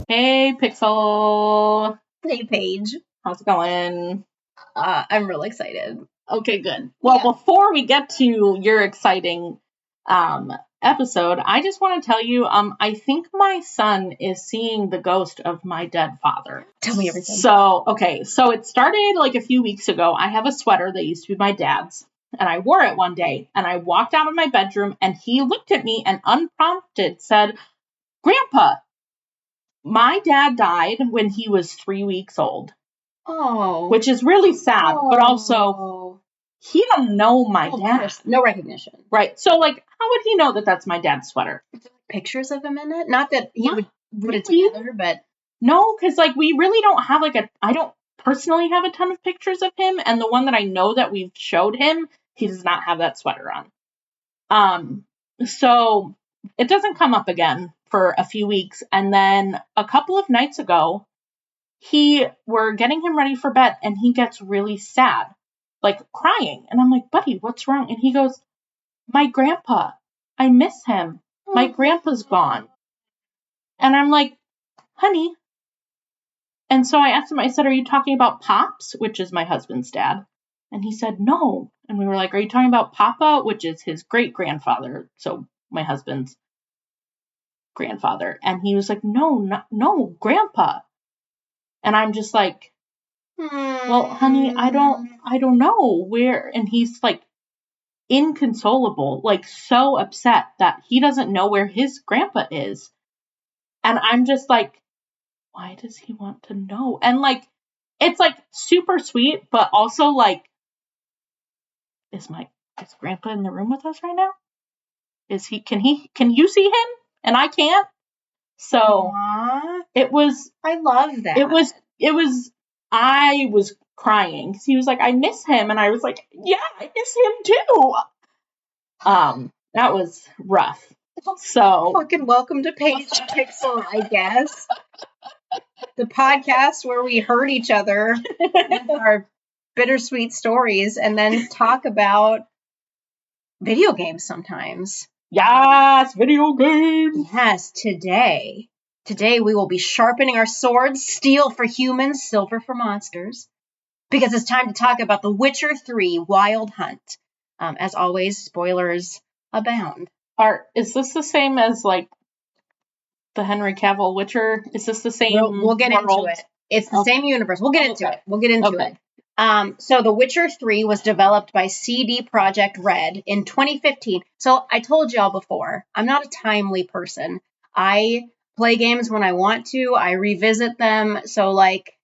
Hey, Pixel. Hey, Paige. How's it going? I'm real excited. Okay, good. Well, Yeah. before we get to your exciting episode, I just want to tell you, I think my son is seeing the ghost of my dead father. Tell me everything. So it started like a few weeks ago. I have a sweater that used to be my dad's, and I wore it one day, and I walked out of my bedroom, and he looked at me and unprompted said, "Grandpa, my dad died when he was 3 weeks old." Oh. Which is really sad, but also he don't know my dad. No recognition. Right. So, like, how would he know that that's my dad's sweater? Pictures of him in it? Not that he would put it really. together, but... No, because, like, we really don't have, like, I don't personally have a ton of pictures of him, and the one that I know that we've showed him, he does not have that sweater on. So it doesn't come up again for a few weeks, and then a couple of nights ago, we're getting him ready for bed, and he gets really sad, like crying. And I'm like, "Buddy, what's wrong?" And he goes, "My grandpa, I miss him. My grandpa's gone." And I'm like, "Honey." And so I asked him, I said, "Are you talking about Pops," which is my husband's dad? And he said, "No." And we were like, "Are you talking about Papa," which is his great grandfather? So my husband's grandfather. And he was like, no, Grandpa." And I'm just like, "Well, honey, I don't know where." And he's like inconsolable, like so upset that he doesn't know where his grandpa is. And I'm just like, why does he want to know? And like, it's like super sweet, but also like, is grandpa in the room with us right now? Can you see him? And I can't. So it was, I love that. I was crying because he was like, "I miss him." And I was like, "Yeah, I miss him too." That was rough. So fucking welcome to Paige Pixel, I guess. The podcast where we hurt each other with our bittersweet stories and then talk about video games sometimes. Yes, video games. Yes, today we will be sharpening our swords, steel for humans, silver for monsters, because it's time to talk about The Witcher 3 Wild Hunt. As always, spoilers abound. Is this the same as like the Henry Cavill Witcher? Is this the same? We'll get into it. It's the same universe. We'll get into it. So The Witcher 3 was developed by CD Projekt Red in 2015. So I told y'all before, I'm not a timely person. I play games when I want to. I revisit them. So like,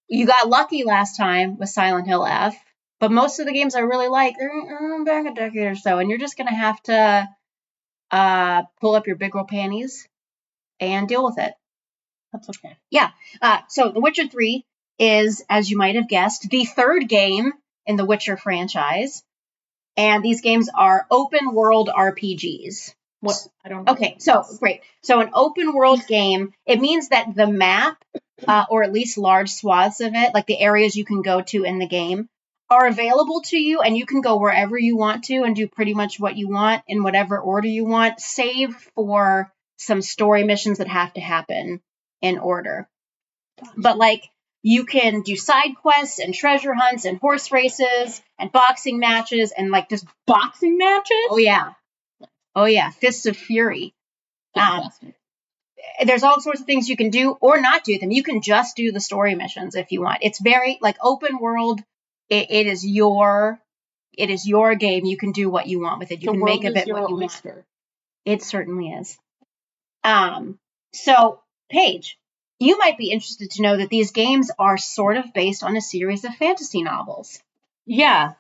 you got lucky last time with Silent Hill F, but most of the games I really like, they're back a decade or so, and you're just going to have to pull up your big girl panties and deal with it. That's okay. Yeah. So The Witcher 3 is, as you might have guessed, the third game in the Witcher franchise. And these games are open world RPGs. What? I don't know. Okay, so great. So an open world game, it means that the map, or at least large swaths of it, like the areas you can go to in the game, are available to you, and you can go wherever you want to and do pretty much what you want in whatever order you want, save for some story missions that have to happen in order. But like, you can do side quests and treasure hunts and horse races and boxing matches and like just boxing matches. Oh yeah, Fists of Fury. There's all sorts of things you can do or not do them. You can just do the story missions if you want. It's very like open world. It is your game. You can do what you want with it. You can make of it what you want. It certainly is. So Paige, you might be interested to know that these games are sort of based on a series of fantasy novels. Yeah,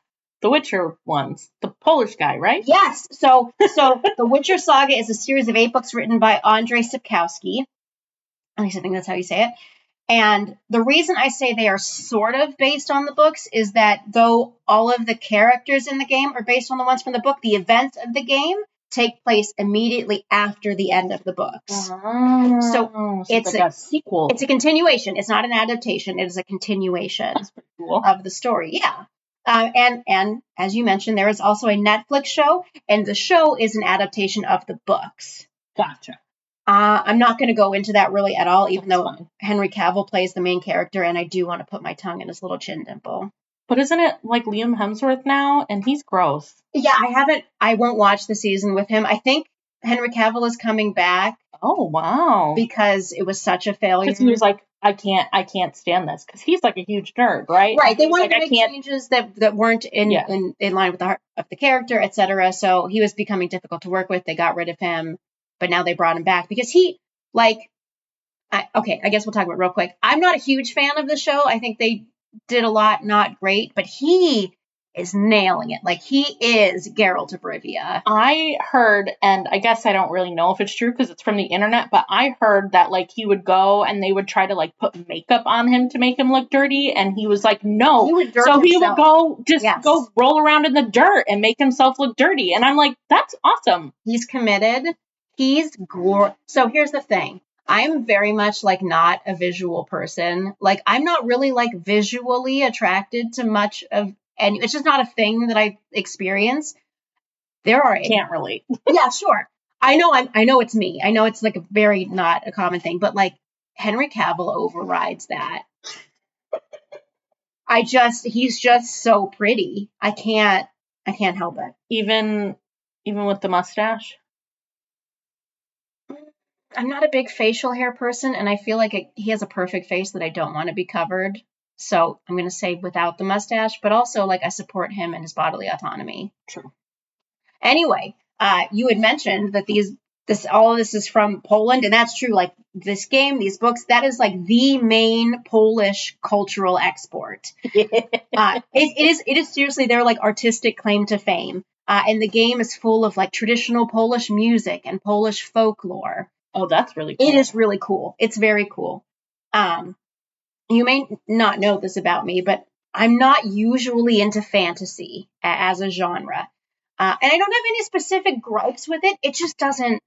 the Witcher ones. The Polish guy, right? Yes. So The Witcher Saga is a series of 8 books written by Andrzej Sapkowski. At least I think that's how you say it. And the reason I say they are sort of based on the books is that though all of the characters in the game are based on the ones from the book, the events of the game take place immediately after the end of the books. So it's like a sequel. It's a continuation. It's not an adaptation. It is a continuation of the story. Yeah. And as you mentioned, there is also a Netflix show, and the show is an adaptation of the books. Gotcha. I'm not going to go into that really at all, even That's though fine. Henry Cavill plays the main character, and I do want to put my tongue in his little chin dimple. But isn't it like Liam Hemsworth now? And he's gross. Yeah, I won't watch the season with him. I think Henry Cavill is coming back Oh, wow. because it was such a failure. Because he was like, I can't stand this. Because he's like a huge nerd, right? Right, they He was wanted like, to make changes that weren't in line with the heart of the character, etc. So he was becoming difficult to work with. They got rid of him, but now they brought him back because he, like, okay, I guess we'll talk about it real quick. I'm not a huge fan of the show. I think they did a lot not great, but he is nailing it. Like, he is Geralt of Rivia. I heard, and I guess I don't really know if it's true because it's from the internet, but I heard that like he would go and they would try to like put makeup on him to make him look dirty, and he was like, no. He would dirt So he would himself. go just Yes. go roll around in the dirt and make himself look dirty, and I'm like, that's awesome. He's committed. He's So here's the thing. I'm very much like not a visual person. Like, I'm not really like visually attracted to much of, and it's just not a thing that I experience. There are Can't relate. Yeah, sure. I know it's me. I know it's like a very not a common thing, but like Henry Cavill overrides that. He's just so pretty. I can't help it. Even with the mustache. I'm not a big facial hair person, and I feel like he has a perfect face that I don't want to be covered. So I'm going to say without the mustache, but also like I support him and his bodily autonomy. True. Anyway, you had mentioned that all of this is from Poland, and that's true. Like, this game, these books, that is like the main Polish cultural export. It is seriously their like artistic claim to fame. And the game is full of like traditional Polish music and Polish folklore. Oh, that's really cool. It is really cool. It's very cool. You may not know this about me, but I'm not usually into fantasy as a genre. And I don't have any specific gripes with it. It just doesn't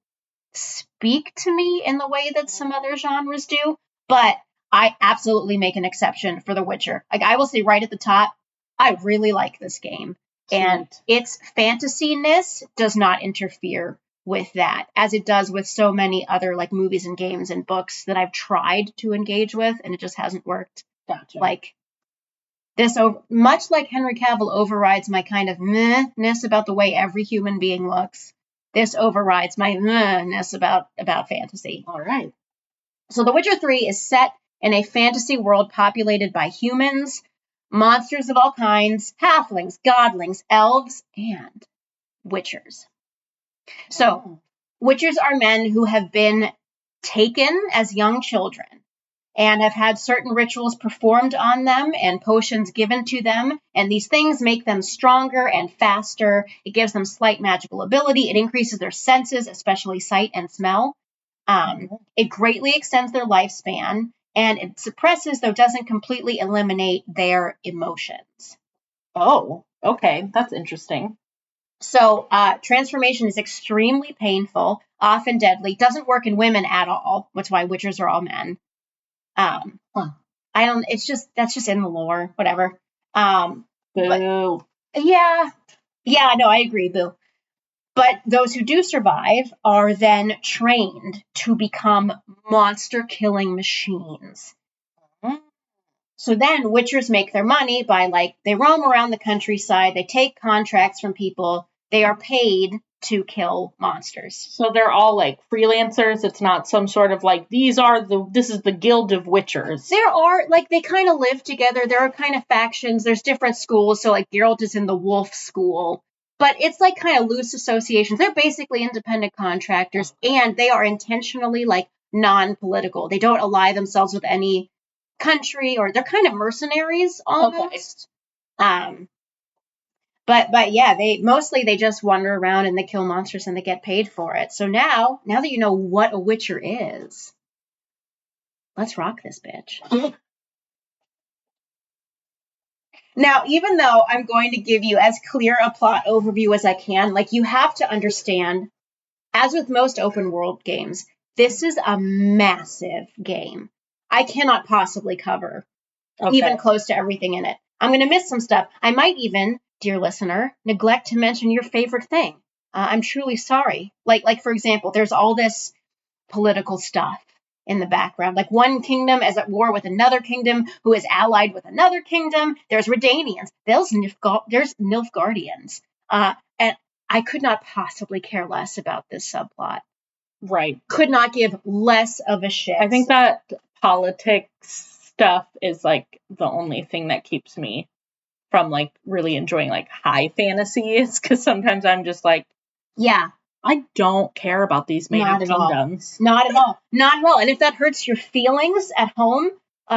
speak to me in the way that some other genres do. But I absolutely make an exception for The Witcher. Like, I will say right at the top, I really like this game. And its fantasy-ness does not interfere with that, as it does with so many other like movies and games and books that I've tried to engage with, and it just hasn't worked. Gotcha. Like, this, much like Henry Cavill overrides my kind of meh-ness about the way every human being looks, this overrides my meh-ness about fantasy. All right. So The Witcher 3 is set in a fantasy world populated by humans, monsters of all kinds, halflings, godlings, elves, and witchers. So, witchers are men who have been taken as young children and have had certain rituals performed on them and potions given to them, and these things make them stronger and faster. It gives them slight magical ability. It increases their senses, especially sight and smell. It greatly extends their lifespan, and it suppresses, though doesn't completely eliminate, their emotions. Oh, okay. That's interesting. So transformation is extremely painful, often deadly, doesn't work in women at all. That's why witchers are all men. That's just in the lore, whatever. Boo. No, I agree, boo. But those who do survive are then trained to become monster-killing machines. So then witchers make their money by, like, they roam around the countryside, they take contracts from people, they are paid to kill monsters. So they're all like freelancers. It's not some sort of like, this is the Guild of Witchers. There are, like, they kind of live together. There are kind of factions. There's different schools. So like Geralt is in the wolf school, but it's like kind of loose associations. They're basically independent contractors, and they are intentionally like non-political. They don't ally themselves with any country, or they're kind of mercenaries almost. Okay. But yeah, they just wander around and they kill monsters and they get paid for it. So now that you know what a witcher is, let's rock this bitch. Now, even though I'm going to give you as clear a plot overview as I can, like, you have to understand, as with most open world games, this is a massive game. I cannot possibly cover even close to everything in it. I'm going to miss some stuff. I might even, dear listener, neglect to mention your favorite thing. I'm truly sorry. Like for example, there's all this political stuff in the background. Like one kingdom is at war with another kingdom who is allied with another kingdom. There's Redanians. There's Nilfgaardians. And I could not possibly care less about this subplot. Right. Could not give less of a shit. I think that politics stuff is like the only thing that keeps me from like really enjoying like high fantasies, because sometimes I'm just like, yeah, I don't care about these major kingdoms. Not at all. Not at all. And if that hurts your feelings at home,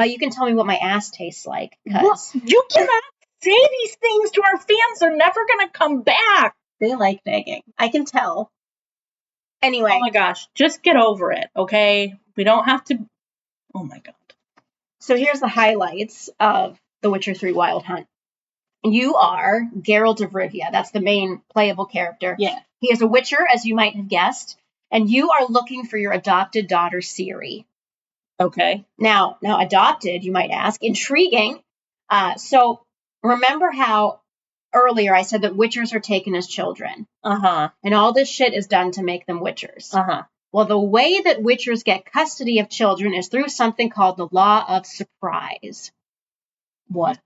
you can tell me what my ass tastes like. Well, you cannot say these things to our fans. They're never going to come back. They like begging. I can tell. Anyway. Oh my gosh. Just get over it, okay? We don't have to. Oh my God. So here's the highlights of The Witcher 3 Wild Hunt. You are Geralt of Rivia. That's the main playable character. Yeah. He is a witcher, as you might have guessed, and you are looking for your adopted daughter, Ciri. Okay. Now, adopted, you might ask. Intriguing. So remember how earlier I said that witchers are taken as children. Uh-huh. And all this shit is done to make them witchers. Uh-huh. Well, the way that witchers get custody of children is through something called the Law of Surprise. What?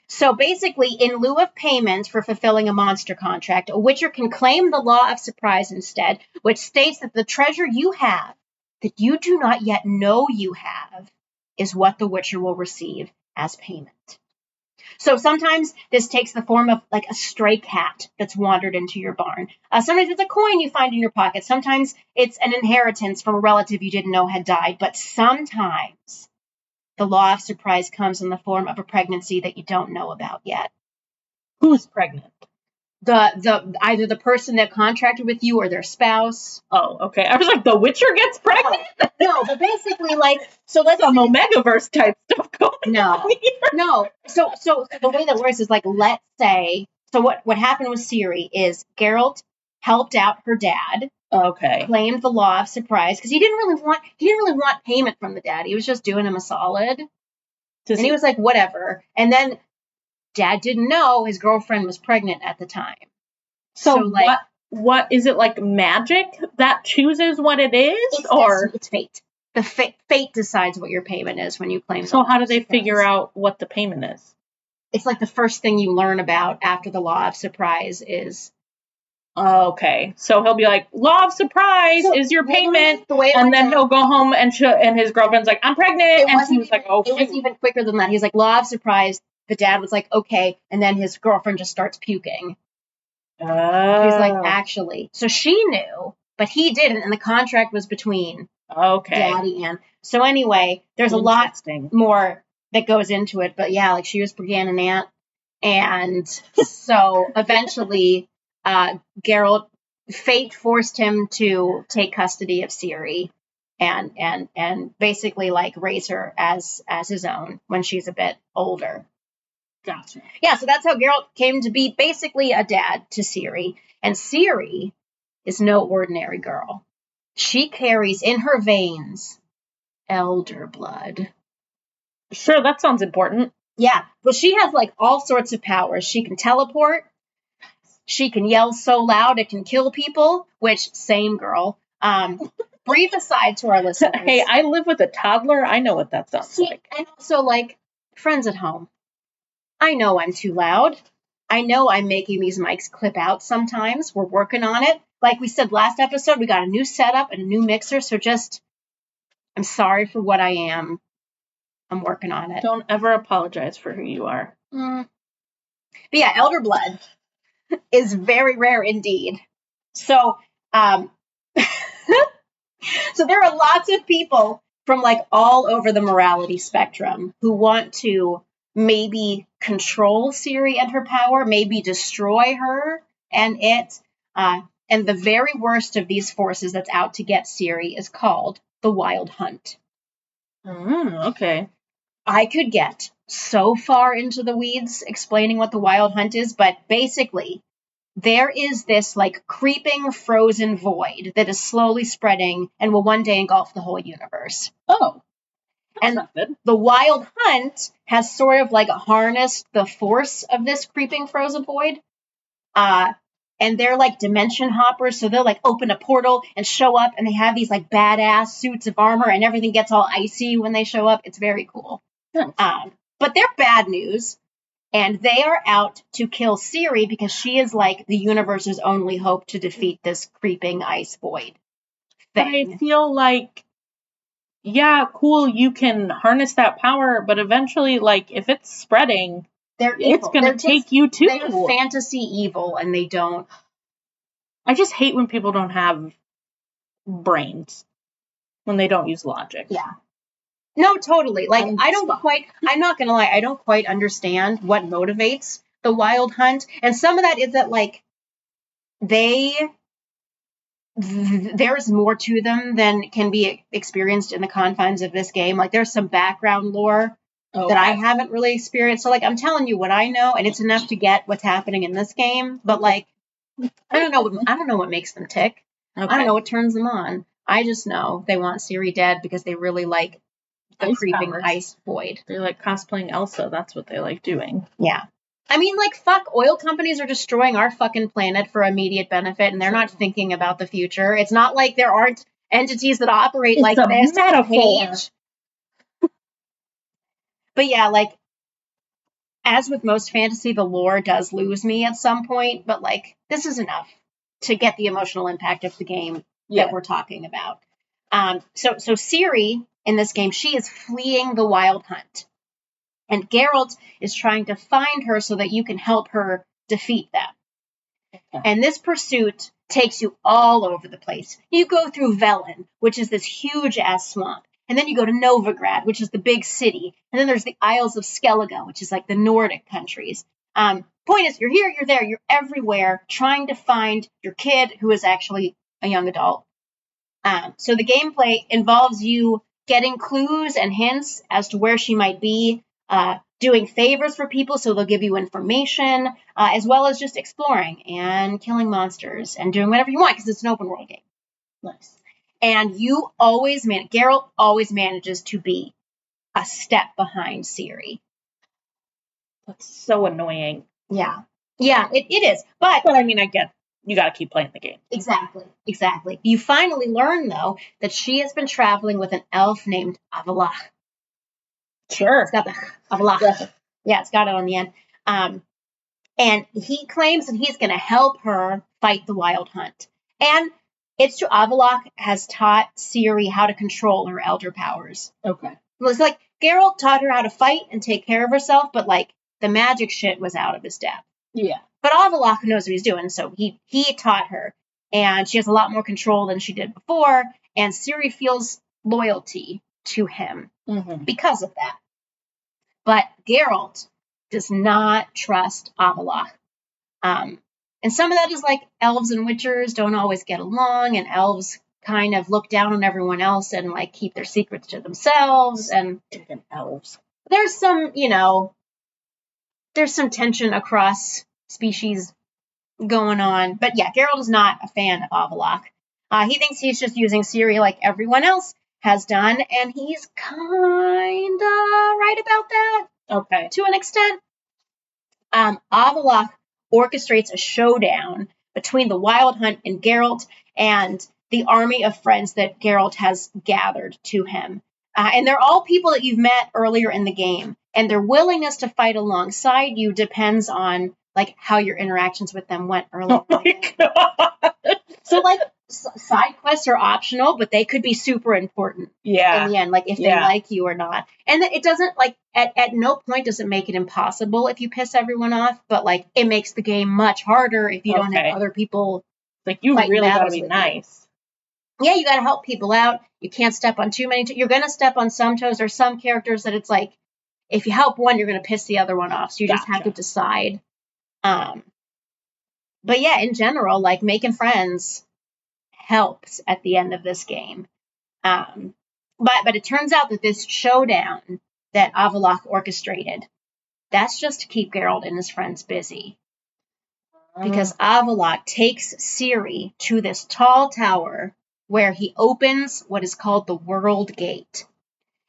So basically, in lieu of payment for fulfilling a monster contract, a witcher can claim the Law of Surprise instead, which states that the treasure you have, that you do not yet know you have, is what the witcher will receive as payment. So sometimes this takes the form of like a stray cat that's wandered into your barn. Sometimes it's a coin you find in your pocket. Sometimes it's an inheritance from a relative you didn't know had died. But sometimes the Law of Surprise comes in the form of a pregnancy that you don't know about yet. Who's pregnant? Either the person that contracted with you or their spouse. Oh, okay. I was like, the Witcher gets pregnant? No, but basically, like, so let's some Omegaverse type stuff going on here. No. So the way that works is like, let's say, so what happened with Ciri is Geralt helped out her dad. Okay. Claimed the Law of Surprise because he didn't really want payment from the dad. He was just doing him a solid. And he was like, whatever. And then dad didn't know his girlfriend was pregnant at the time. So like, what is it, like magic that chooses what it is? It's fate. The fate decides what your payment is when you claim. So how do they figure out what the payment is? It's like the first thing you learn about after the Law of Surprise is. Okay, so he'll be like, Law of Surprise is your payment, and then he'll go home and his girlfriend's like, I'm pregnant, and he was like, oh, it was even quicker than that. He's like, Law of Surprise. The dad was like, okay, and then his girlfriend just starts puking. He's like, actually, so she knew, but he didn't, and the contract was between Daddy and. So anyway, there's a lot more that goes into it, but yeah, like she was Brienne and Aunt, and so eventually. Geralt, fate forced him to take custody of Ciri and basically like raise her as his own when she's a bit older. Gotcha. Yeah, so that's how Geralt came to be basically a dad to Ciri. And Ciri is no ordinary girl. She carries in her veins elder blood. Sure, that sounds important. Yeah, well, she has like all sorts of powers. She can teleport. She can yell so loud it can kill people, which, same girl. Brief aside to our listeners. Hey, I live with a toddler. I know what that sounds like. And also, like, friends at home. I know I'm too loud. I know I'm making these mics clip out sometimes. We're working on it. Like we said last episode, we got a new setup and a new mixer, so I'm sorry for what I am. I'm working on it. Don't ever apologize for who you are. But yeah, elder blood is very rare indeed. So, so there are lots of people from like all over the morality spectrum who want to maybe control Ciri and her power, maybe destroy her and it. And the very worst of these forces that's out to get Ciri is called the Wild Hunt. Okay. I could get so far into the weeds explaining what the Wild Hunt is, but basically there is this like creeping frozen void that is slowly spreading and will one day engulf the whole universe. Oh. And the Wild Hunt has sort of like harnessed the force of this creeping frozen void. and they're like dimension hoppers, so they'll like open a portal and show up, and they have these like badass suits of armor, and everything gets all icy when they show up. It's very cool. Nice. But they're bad news, and they are out to kill Ciri because she is like the universe's only hope to defeat this creeping ice void thing. I feel like, yeah, cool, you can harness that power, but eventually, like, if it's spreading, They're evil. it's going to take you too. They're fantasy evil, and they don't. I just hate when people don't have brains, when they don't use logic. Yeah. No, totally. Like, I'm not going to lie, I don't quite understand what motivates the Wild Hunt. And some of that is that, like, there's more to them than can be experienced in the confines of this game. Like, there's some background lore that I haven't really experienced. So, like, I'm telling you what I know, and it's enough to get what's happening in this game. But, like, I don't know what makes them tick. Okay. I don't know what turns them on. I just know they want Ciri dead because they really like the creeping ice void. They like cosplaying Elsa. That's what they like doing. Yeah. I mean, like, fuck, oil companies are destroying our fucking planet for immediate benefit, and they're not thinking about the future. It's not like there aren't entities that operate like this. Metaphor. But yeah, like, as with most fantasy, the lore does lose me at some point, but, like, this is enough to get the emotional impact of the game that we're talking about. So Ciri, in this game, she is fleeing the Wild Hunt. And Geralt is trying to find her so that you can help her defeat them. Okay. And this pursuit takes you all over the place. You go through Velen, which is this huge-ass swamp. And then you go to Novigrad, which is the big city. And then there's the Isles of Skellige, which is like the Nordic countries. Point is, you're here, you're there, you're everywhere, trying to find your kid, who is actually a young adult. So the gameplay involves you getting clues and hints as to where she might be, doing favors for people so they'll give you information, as well as just exploring and killing monsters and doing whatever you want because it's an open world game. Nice. And you always Geralt always manages to be a step behind Ciri. That's so annoying. Yeah. Yeah, it is. But I mean, I get you got to keep playing the game. Exactly. You finally learn, though, that she has been traveling with an elf named Avallac'h. Sure. It's got the Avallac'h. Yeah, it's got it on the end. And he claims that he's going to help her fight the Wild Hunt. And it's true, Avallac'h has taught Ciri how to control her elder powers. Okay. It's like Geralt taught her how to fight and take care of herself, but like the magic shit was out of his depth. Yeah. But Avallac'h knows what he's doing, so he taught her, and she has a lot more control than she did before, and Ciri feels loyalty to him because of that. But Geralt does not trust Avallac'h. And some of that is like elves and witchers don't always get along, and elves kind of look down on everyone else and like keep their secrets to themselves. And elves. There's some, there's some tension across species going on. But yeah, Geralt is not a fan of Avallac'h. He thinks he's just using Ciri like everyone else has done, and he's kind of right about that. Okay. To an extent. Avallac'h orchestrates a showdown between the Wild Hunt and Geralt and the army of friends that Geralt has gathered to him. And they're all people that you've met earlier in the game. And their willingness to fight alongside you depends on like how your interactions with them went earlier. Oh my God. So like side quests are optional, but they could be super important in the end, like if they like you or not. And it doesn't like at no point does it make it impossible if you piss everyone off, but like it makes the game much harder if you don't have other people. Like you really gotta be nice. Yeah, you gotta help people out. You can't step on too many. You're gonna step on some toes. There's some characters that it's like if you help one, you're gonna piss the other one off. So you just have to decide. But yeah, in general, like making friends helps at the end of this game. But it turns out that this showdown that Avallac'h orchestrated, that's just to keep Geralt and his friends busy. Because Avallac'h takes Ciri to this tall tower where he opens what is called the World Gate.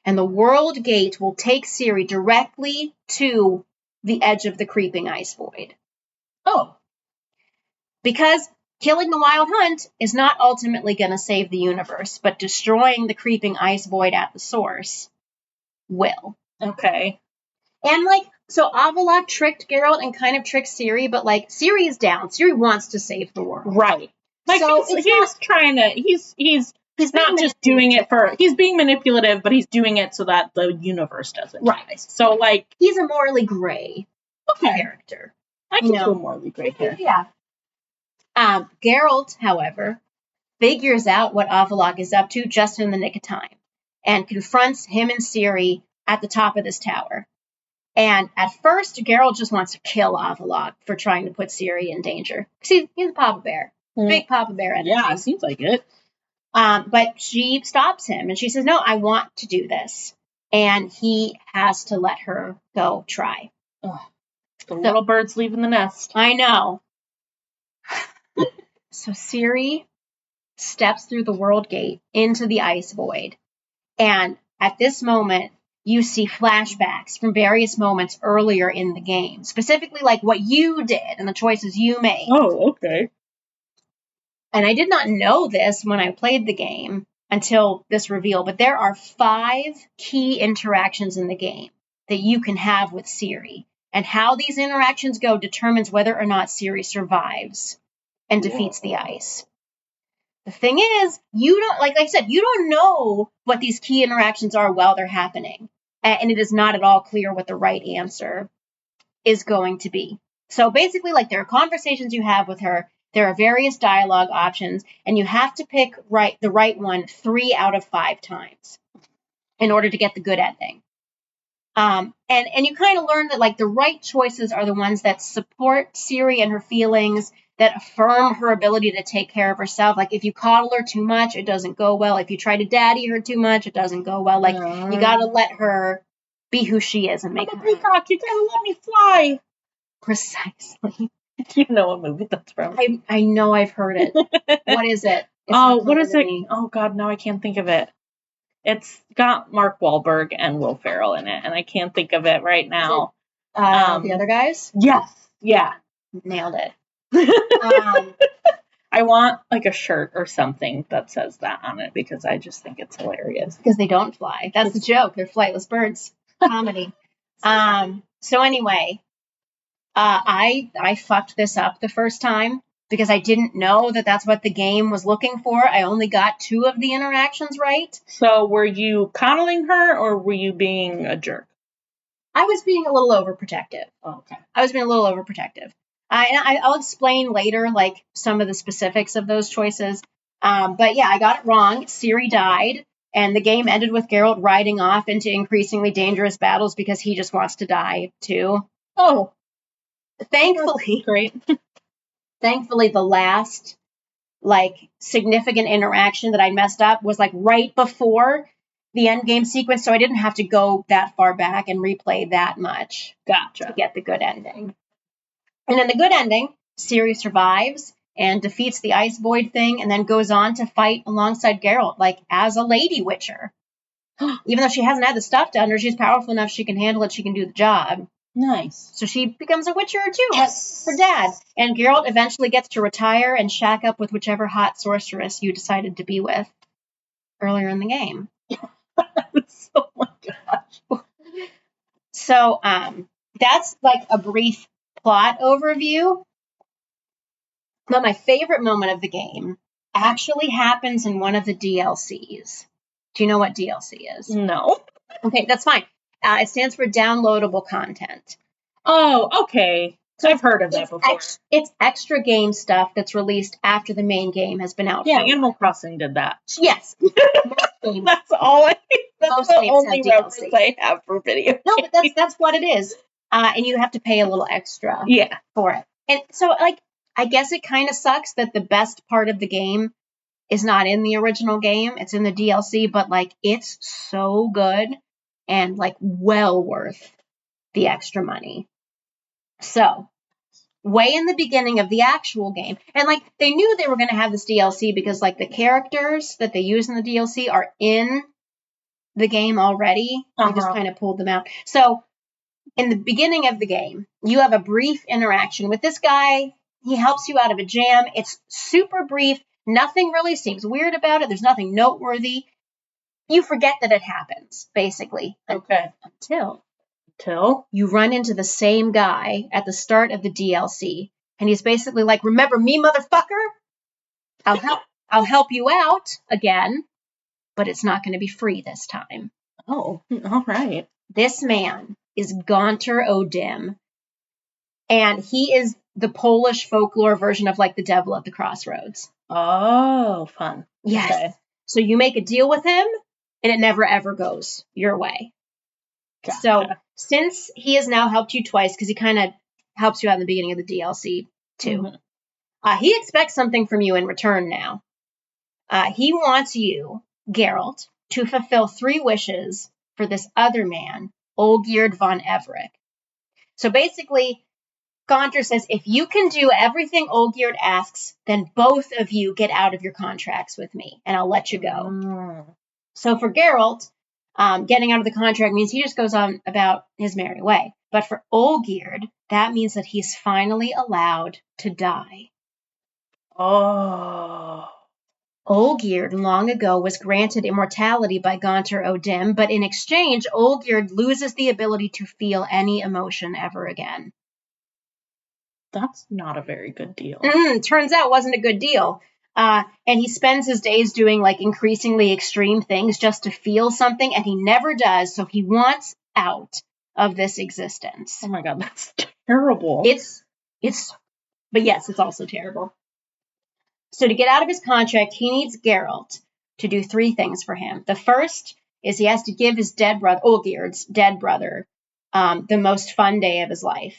And the World Gate will take Ciri directly to the edge of the creeping ice void. Oh. Because killing the Wild Hunt is not ultimately going to save the universe, but destroying the creeping ice void at the source will. Okay. And, like, so Avallac'h tricked Geralt and kind of tricked Ciri, but, like, Ciri is down. Ciri wants to save the world. Right. Like, So he's trying to, he's not just doing it for, he's being manipulative, but he's doing it so that the universe doesn't die. So, like, he's a morally gray character. I can feel morally gray here. Yeah. Geralt, however, figures out what Avallac'h is up to just in the nick of time and confronts him and Ciri at the top of this tower. And at first, Geralt just wants to kill Avallac'h for trying to put Ciri in danger. Because he's a Papa Bear. Big Papa Bear energy. Yeah, it seems like it. But she stops him and she says, no, I want to do this. And he has to let her go try. Ugh. The little bird's leaving the nest. I know. So Ciri steps through the world gate into the ice void. And at this moment, you see flashbacks from various moments earlier in the game. Specifically, like what you did and the choices you made. Oh, okay. And I did not know this when I played the game until this reveal, but there are 5 key interactions in the game that you can have with Ciri. And how these interactions go determines whether or not Ciri survives and defeats the ice. The thing is, you don't, like I said, you don't know what these key interactions are while they're happening. And it is not at all clear what the right answer is going to be. So basically, like, there are conversations you have with her, there are various dialogue options, and you have to pick the right one 3 out of 5 times in order to get the good ending. And you kind of learn that, like, the right choices are the ones that support Ciri and her feelings, that affirm her ability to take care of herself. Like, if you coddle her too much, it doesn't go well. If you try to daddy her too much, it doesn't go well. Like, you gotta let her be who she is and make her. Peacock, you gotta let me fly. Precisely. You know what movie that's from? I know I've heard it. What is it? What is it? Oh, God, no, I can't think of it. It's got Mark Wahlberg and Will Ferrell in it, and I can't think of it right now. The other guys? Yes. Yeah. Nailed it. I want, like, a shirt or something that says that on it because I just think it's hilarious. Because they don't fly. That's the joke. They're flightless birds. Comedy. So anyway, I fucked this up the first time because I didn't know that that's what the game was looking for. I only got 2 of the interactions right. So were you coddling her or were you being a jerk? I was being a little overprotective. Oh, okay. I was being a little overprotective. I'll explain later, like, some of the specifics of those choices. But yeah, I got it wrong. Ciri died, and the game ended with Geralt riding off into increasingly dangerous battles because he just wants to die, too. Oh. Thankfully. Great. Thankfully, the last, like, significant interaction that I messed up was, like, right before the end game sequence, so I didn't have to go that far back and replay that much. Gotcha. To get the good ending. And in the good ending, Ciri survives and defeats the ice void thing and then goes on to fight alongside Geralt, like, as a lady witcher. Even though she hasn't had the stuff done, or she's powerful enough she can handle it, she can do the job. Nice. So she becomes a witcher too, yes. Her dad. And Geralt eventually gets to retire and shack up with whichever hot sorceress you decided to be with earlier in the game. Oh my gosh. So that's, like, a brief plot overview. But my favorite moment of the game actually happens in one of the DLCs. Do you know what DLC is? No. Okay, that's fine. It stands for downloadable content. Oh, okay. So I've heard of that before. It's extra game stuff that's released after the main game has been out. Yeah, Animal Crossing did that. Yes. That's all that's the only reference I have for video. No, but that's what it is. And you have to pay a little extra for it. And so, like, I guess it kind of sucks that the best part of the game is not in the original game. It's in the DLC, but, like, it's so good and, like, well worth the extra money. So, way in the beginning of the actual game, and, like, they knew they were going to have this DLC because, like, the characters that they use in the DLC are in the game already. They just kind of pulled them out. So, in the beginning of the game, you have a brief interaction with this guy He helps you out of a jam. It's super brief. Nothing really seems weird about it. There's nothing noteworthy. You forget that it happens, basically. Okay. Until you run into the same guy at the start of the DLC. And he's basically like, remember me, motherfucker? I'll help you out again, but it's not going to be free this time. Oh, all right. This man is Gaunter O'Dim, and he is the Polish folklore version of like the devil at the crossroads. Oh, fun. Yes. Okay. So you make a deal with him, and it never ever goes your way. Gotcha. So since he has now helped you twice, because he kind of helps you out in the beginning of the DLC too, he expects something from you in return now. He wants you, Geralt, to fulfill 3 wishes for this other man, Olgierd von Everec. So basically, Gaunter says, if you can do everything Olgierd asks, then both of you get out of your contracts with me, and I'll let you go. So for Geralt, getting out of the contract means he just goes on about his merry way. But for Olgierd, that means that he's finally allowed to die. Oh. Olgierd long ago was granted immortality by Gaunter O'Dim, but in exchange, Olgierd loses the ability to feel any emotion ever again. That's not a very good deal. Turns out it wasn't a good deal. And he spends his days doing like increasingly extreme things just to feel something, and he never does, so he wants out of this existence. Oh my god, that's terrible. But yes, it's also terrible. So to get out of his contract, he needs Geralt to do 3 things for him. The first is he has to give his dead brother, Olgierd's dead brother, the most fun day of his life.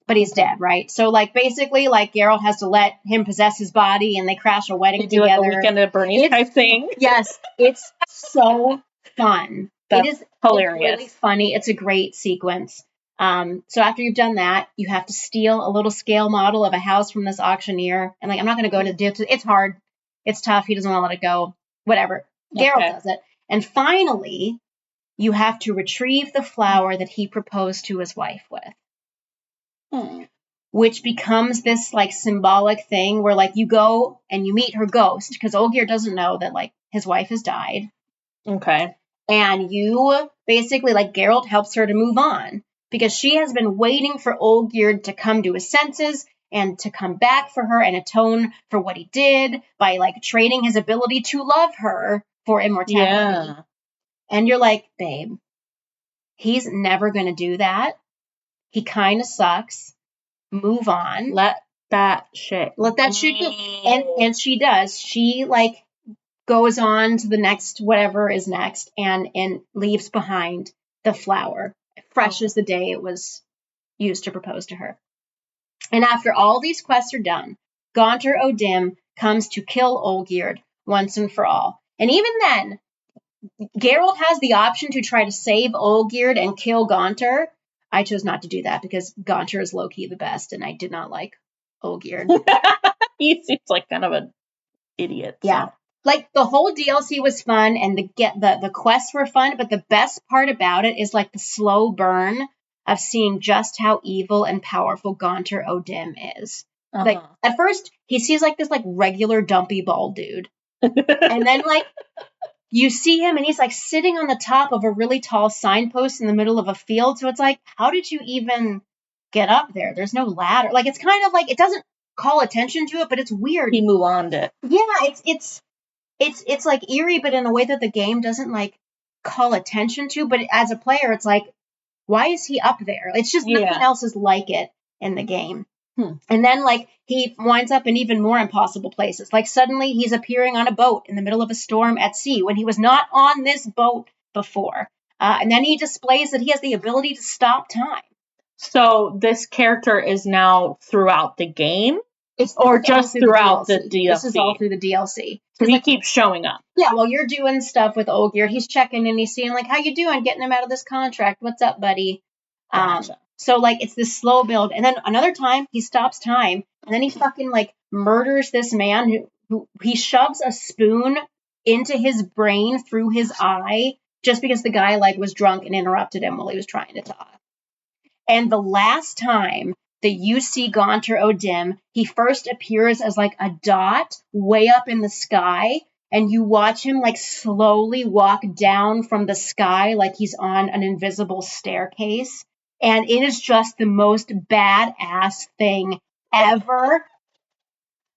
But he's dead, right? So, like, basically, like, Geralt has to let him possess his body, and they crash a wedding together. Like a Weekend at Bernie's type thing. Yes, it's so fun. That's it is hilarious. It's really funny. It's a great sequence. So after you've done that, you have to steal a little scale model of a house from this auctioneer. And like, I'm not going to go into detail. It's hard. It's tough. He doesn't want to let it go. Whatever. Geralt does it. And finally, you have to retrieve the flower that he proposed to his wife with. Which becomes this like symbolic thing where like you go and you meet her ghost, because Olgierd doesn't know that like his wife has died. Okay. And you basically, like, Geralt helps her to move on, because she has been waiting for Olgierd to come to his senses and to come back for her and atone for what he did by, like, trading his ability to love her for immortality. Yeah. And you're like, babe, he's never going to do that. He kind of sucks. Move on. Let that shit go. And she does. She, like, goes on to the next, whatever is next, and leaves behind the flower, fresh as the day it was used to propose to her. And after all these quests are done, Gaunter O'Dim comes to kill Olgierd once and for all. And even then, Geralt has the option to try to save Olgierd and kill Gaunter. I chose not to do that because Gaunter is low-key the best, and I did not like Olgierd. He seems like kind of an idiot. So. Yeah. Like, the whole DLC was fun, and the quests were fun, but the best part about it is, like, the slow burn of seeing just how evil and powerful Gaunter O'Dim is. Like, at first, he sees, like, this, like, regular dumpy bald dude. And then, like, you see him, and he's, like, sitting on the top of a really tall signpost in the middle of a field, so it's like, how did you even get up there? There's no ladder. Like, it's kind of, like, it doesn't call attention to it, but it's weird. He Mulan'd it. Yeah, it's like eerie, but in a way that the game doesn't like call attention to. But as a player, it's like, why is he up there? It's just nothing else is like it in the game. And then like he winds up in even more impossible places. Like suddenly he's appearing on a boat in the middle of a storm at sea when he was not on this boat before. And then he displays that he has the ability to stop time. So this character is now throughout the game? Or just throughout the DLC? This is all through the DLC. So he keeps showing up. Yeah, well, you're doing stuff with Olgierd. He's checking and he's seeing, like, how you doing? Getting him out of this contract. What's up, buddy? Gotcha. So, like, it's this slow build. And then another time, he stops time. And then he fucking, like, murders this man who he shoves a spoon into his brain through his eye just because the guy, like, was drunk and interrupted him while he was trying to talk. And the last time that you see Gaunter O'Dim. He first appears as like a dot way up in the sky, and you watch him like slowly walk down from the sky like he's on an invisible staircase. And it is just the most badass thing ever.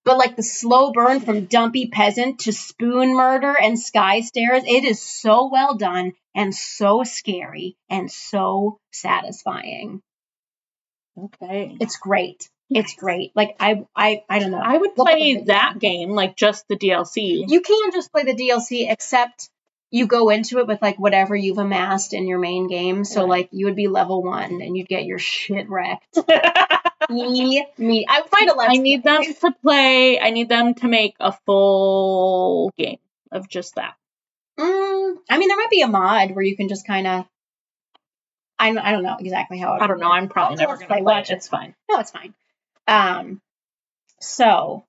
But like the slow burn from dumpy peasant to spoon murder and sky stairs, it is so well done and so scary and so satisfying. Okay. It's great. It's great. Like I don't know. I would play that game, like just the DLC. You can just play the DLC, except you go into it with like whatever you've amassed in your main game. So like you would be level 1 and you'd get your shit wrecked. Me. I find a lot. I need them to play. I need them to make a full game of just that. I mean, there might be a mod where you can just kind of. I don't know exactly how. I don't know. I'm probably never going to play it. It's fine. No, it's fine. So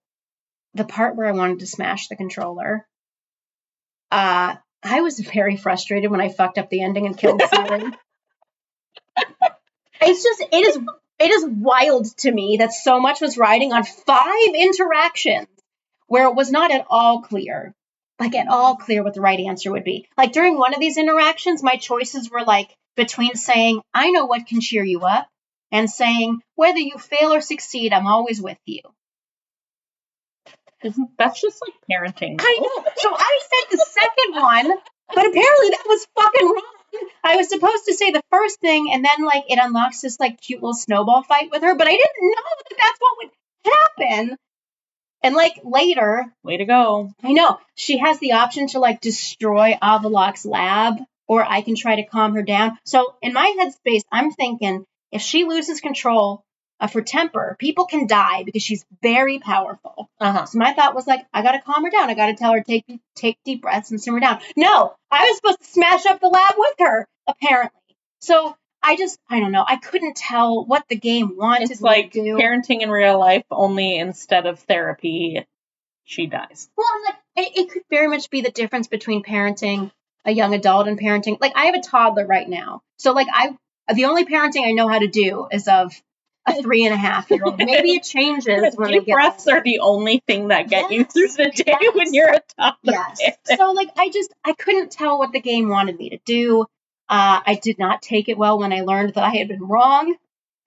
the part where I wanted to smash the controller, I was very frustrated when I fucked up the ending and killed Siri. It's just, it is wild to me that so much was riding on 5 interactions where it was not at all clear, what the right answer would be. Like during one of these interactions, my choices were like between saying, I know what can cheer you up, and saying, whether you fail or succeed, I'm always with you. That's just like parenting. I know. So I said the second one, but apparently that was fucking wrong. I was supposed to say the first thing, and then like it unlocks this like cute little snowball fight with her, but I didn't know that that's what would happen. And like later, way to go. I know, she has the option to like destroy Avalok's lab, or I can try to calm her down. So in my headspace, I'm thinking if she loses control of her temper, people can die because she's very powerful. So my thought was like, I gotta calm her down. I gotta tell her take deep breaths and simmer down. No, I was supposed to smash up the lab with her, apparently. So I don't know. I couldn't tell what the game wanted it's like me to do. Parenting in real life, only instead of therapy, she dies. Well, I'm like, it could very much be the difference between parenting a young adult and parenting. Like, I have a toddler right now. So, like, the only parenting I know how to do is of a 3.5-year-old. Maybe it changes when deep breaths are the only thing that get you through the day when you're a toddler. Yes. So, like, I couldn't tell what the game wanted me to do. I did not take it well when I learned that I had been wrong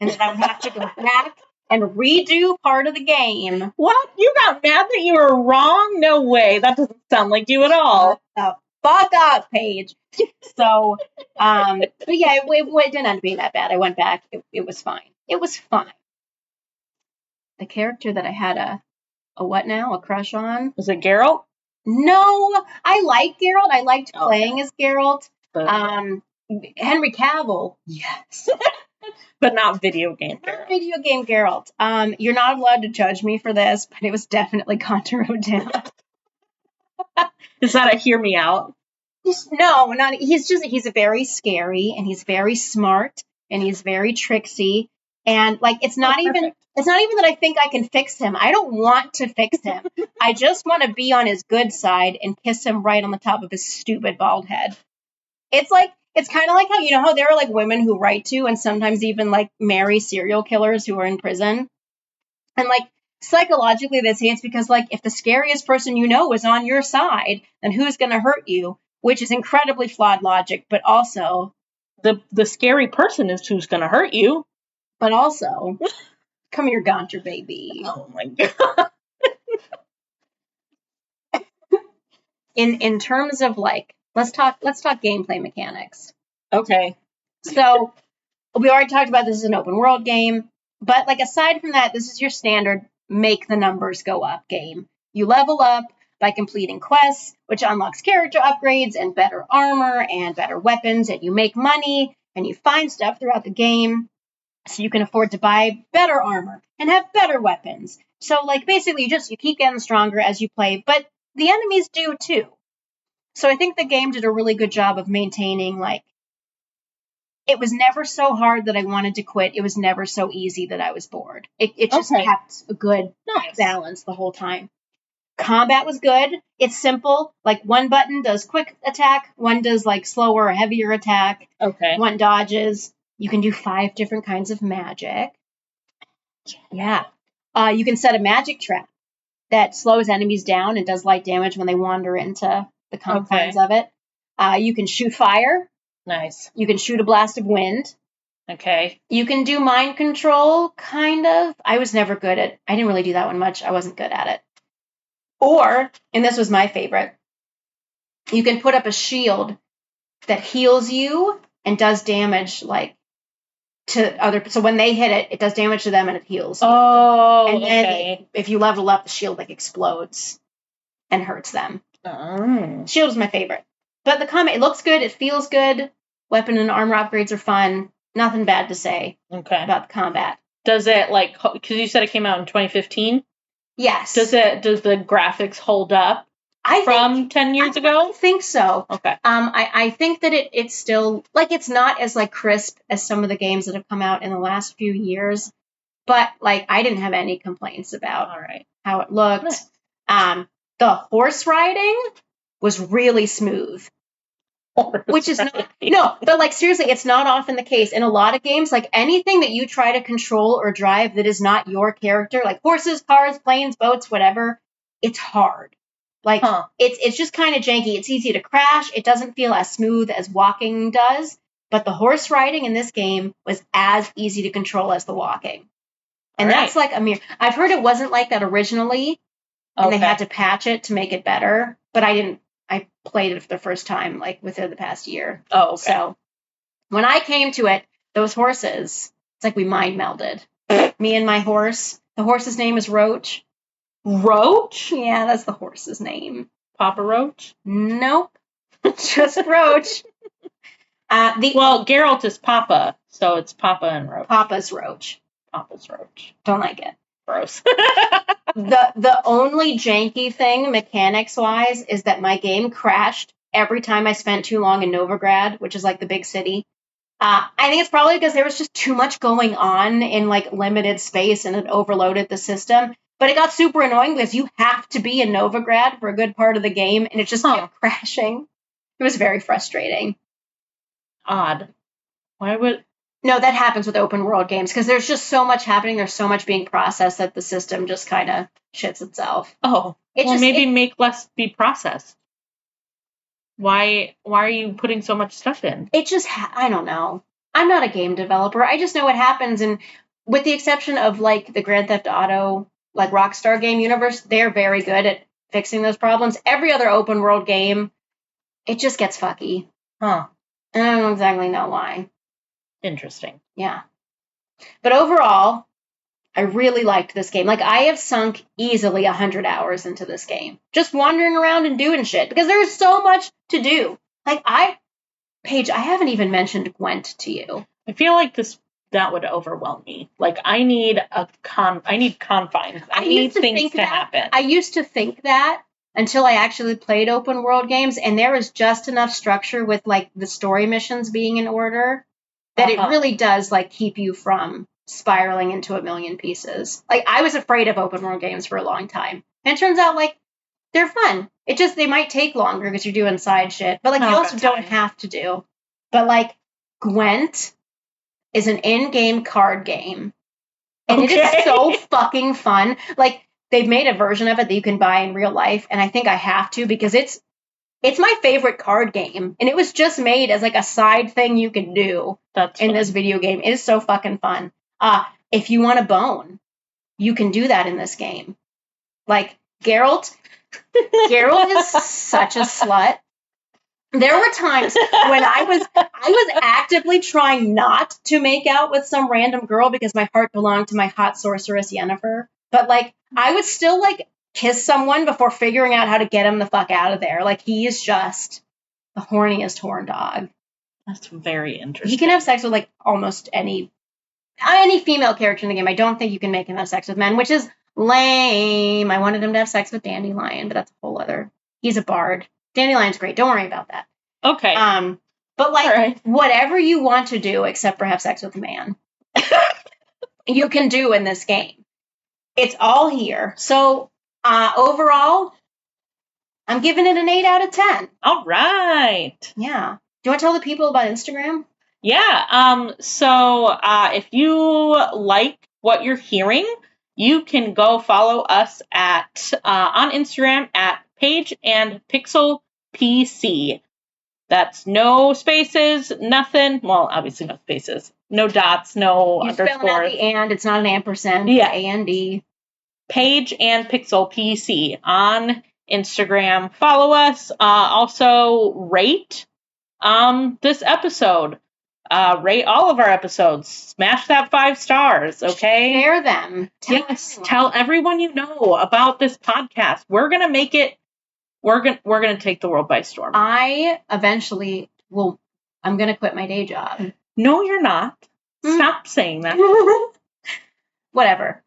and that I would have to go back and redo part of the game. What? You got mad that you were wrong? No way. That doesn't sound like you at all. Fuck off, Paige. So, but yeah, it didn't end up being that bad. I went back. It was fine. It was fine. The character that I had a crush on. Was it Geralt? No, I like Geralt. I liked playing as Geralt. Henry Cavill, yes. But not video game Geralt. Not video game Geralt. You're not allowed to judge me for this, but it was definitely Gaunter O'Dim. Is that a hear me out? He's very scary, and he's very smart, and he's very tricksy, and like it's not even that I think I can fix him. I don't want to fix him. I just want to be on his good side and kiss him right on the top of his stupid bald head. It's kind of like how there are like women who write to and sometimes even like marry serial killers who are in prison, and like psychologically they say it's because like if the scariest person you know is on your side, then who's going to hurt you? Which is incredibly flawed logic, but also the scary person is who's going to hurt you. But also, come here, Gaunter baby. Oh my god. In terms of like, let's talk gameplay mechanics. Okay. So we already talked about this as an open world game, but like aside from that, this is your standard make the numbers go up game. You level up by completing quests, which unlocks character upgrades and better armor and better weapons, and you make money and you find stuff throughout the game so you can afford to buy better armor and have better weapons. So like basically you keep getting stronger as you play, but the enemies do too. So I think the game did a really good job of maintaining like it was never so hard that I wanted to quit. It was never so easy that I was bored. It just kept a good balance the whole time. Combat was good. It's simple. Like one button does quick attack, one does like slower or heavier attack. Okay. One dodges. You can do 5 different kinds of magic. Yeah. You can set a magic trap that slows enemies down and does light damage when they wander into the confines of it. You can shoot fire. Nice. You can shoot a blast of wind. Okay. You can do mind control, kind of. I was never good at. I didn't really do that one much. I wasn't good at it. Or, and this was my favorite, you can put up a shield that heals you and does damage, like, to other. So when they hit it, it does damage to them and it heals you. Oh, and then okay. if you level up, the shield like explodes and hurts them. Oh. Shield is my favorite. But the combat, it looks good. It feels good. Weapon and armor upgrades are fun. Nothing bad to say about the combat. Does it, like, because you said it came out in 2015? Yes. Does the graphics hold up from 10 years ago? I think so. Okay. I think that it's still, like, it's not as, like, crisp as some of the games that have come out in the last few years. But, like, I didn't have any complaints about how it looked. Nice. The horse riding was really smooth. Which is not, no, but like seriously, it's not often the case. In a lot of games, like anything that you try to control or drive that is not your character, like horses, cars, planes, boats, whatever, it's hard. Like it's just kind of janky. It's easy to crash. It doesn't feel as smooth as walking does. But the horse riding in this game was as easy to control as the walking. And that's like a mere. I've heard it wasn't like that originally, and they had to patch it to make it better. But I played it for the first time, like, within the past year. Oh, okay. So, when I came to it, those horses, it's like we mind melded. Me and my horse. The horse's name is Roach. Roach? Yeah, that's the horse's name. Papa Roach? Nope. Just Roach. Well, Geralt is Papa, so it's Papa and Roach. Papa's Roach. Papa's Roach. Don't like it. Gross. The only janky thing, mechanics-wise, is that my game crashed every time I spent too long in Novigrad, which is like the big city. I think it's probably because there was just too much going on in like limited space and it overloaded the system. But it got super annoying because you have to be in Novigrad for a good part of the game, and it just kept crashing. It was very frustrating. Odd. Why would... No, that happens with open world games because there's just so much happening. There's so much being processed that the system just kind of shits itself. Oh, maybe make less be processed. Why are you putting so much stuff in? It just, I don't know. I'm not a game developer. I just know what happens. And with the exception of like the Grand Theft Auto, like Rockstar game universe, they're very good at fixing those problems. Every other open world game, it just gets fucky. Huh. And I don't exactly know why. Interesting. Yeah. But overall, I really liked this game. Like, I have sunk easily 100 hours into this game. Just wandering around and doing shit. Because there's so much to do. Like, Paige, I haven't even mentioned Gwent to you. I feel like that would overwhelm me. Like, I need confines. I need things to happen. I used to think that until I actually played open world games. And there is just enough structure with, like, the story missions being in order that it really does, like, keep you from spiraling into a million pieces. Like, I was afraid of open world games for a long time. And it turns out, like, they're fun. It just, they might take longer because you're doing side shit. But, like, you also don't have to do. But, like, Gwent is an in-game card game. And it is so fucking fun. Like, they've made a version of it that you can buy in real life. And I think I have to because it's my favorite card game, and it was just made as like a side thing you can do in this video game. It is so fucking fun. If you want a bone, you can do that in this game. Like Geralt is such a slut. There were times when I was actively trying not to make out with some random girl because my heart belonged to my hot sorceress Yennefer. But like I would still like kiss someone before figuring out how to get him the fuck out of there. Like, he is just the horniest horn dog. That's very interesting. He can have sex with, like, almost any female character in the game. I don't think you can make him have sex with men, which is lame. I wanted him to have sex with Dandelion, but that's a whole other... He's a bard. Dandelion's great. Don't worry about that. Okay. But, like, whatever you want to do except for have sex with a man, you can do in this game. It's all here. So... overall, I'm giving it an 8 out of 10. All right. Yeah. Do you want to tell the people about Instagram? Yeah. So if you like what you're hearing, you can go follow us at on Instagram at Paige and Pixel PC. That's no spaces, nothing. Well, obviously no spaces, no dots, no You're underscores. spelling out the and. It's not an ampersand. Yeah. A-N-D. Paige and Pixel PC on Instagram. Follow us. Also rate this episode. Rate all of our episodes. Smash that 5 stars, okay? Share them. Tell everyone you know about this podcast. We're gonna make it. We're gonna take the world by storm. I eventually will. I'm gonna quit my day job. No, you're not. Stop saying that. Whatever.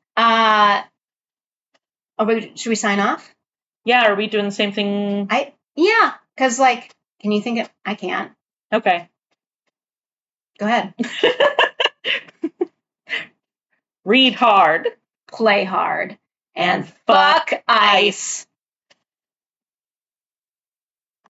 Should we sign off? Yeah, are we doing the same thing? Yeah, because like, can you think of? I can't. Okay. Go ahead. Read hard. Play hard. And fuck ice.